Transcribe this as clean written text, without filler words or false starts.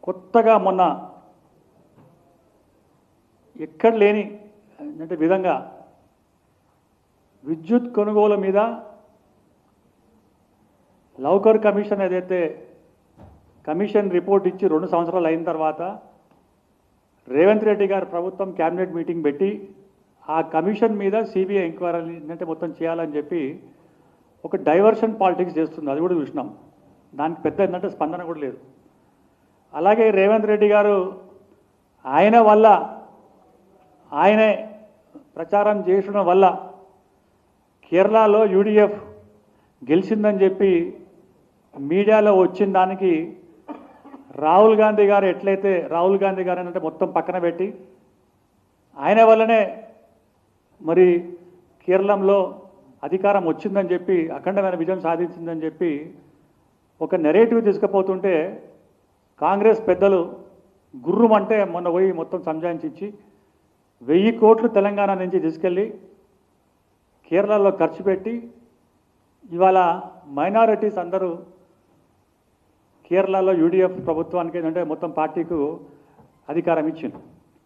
కొత్తగా మొన్న ఎక్కడ లేని అంటే విధంగా విద్యుత్ కొనుగోలు మీద లౌకర్ కమిషన్ ఏదైతే కమిషన్ రిపోర్ట్ ఇచ్చి 2 సంవత్సరాలు అయిన తర్వాత రేవంత్ రెడ్డి గారు ప్రభుత్వం క్యాబినెట్ మీటింగ్ పెట్టి ఆ కమిషన్ మీద సిబిఐ ఎంక్వైరీ అంటే మొత్తం చేయాలని చెప్పి ఒక డైవర్షన్ పాలిటిక్స్ చేస్తుంది. అది కూడా చూసినాం. దానికి పెద్ద ఏంటంటే స్పందన కూడా లేదు. అలాగే రేవంత్ రెడ్డి గారు ఆయన వల్ల ఆయనే ప్రచారం చేయడం వల్ల కేరళలో యూడిఎఫ్ గెలిచిందని చెప్పి మీడియాలో వచ్చిన దానికి రాహుల్ గాంధీ గారు ఎట్లయితే రాహుల్ గాంధీ గారు అంటే మొత్తం పక్కన పెట్టి ఆయన వల్లనే మరి కేరళంలో అధికారం వచ్చిందని చెప్పి అఖండమైన విజయం సాధించిందని చెప్పి ఒక నెరేటివ్ తీసుకుపోతుంటే కాంగ్రెస్ పెద్దలు గుర్రుమంటే మొన్న పోయి మొత్తం సంజాయించి 1000 కోట్లు తెలంగాణ నుంచి తీసుకెళ్ళి కేరళలో ఖర్చు పెట్టి ఇవాళ మైనారిటీస్ అందరూ కేరళలో యూడిఎఫ్ ప్రభుత్వానికి అంటే మొత్తం పార్టీకు అధికారం ఇచ్చింది.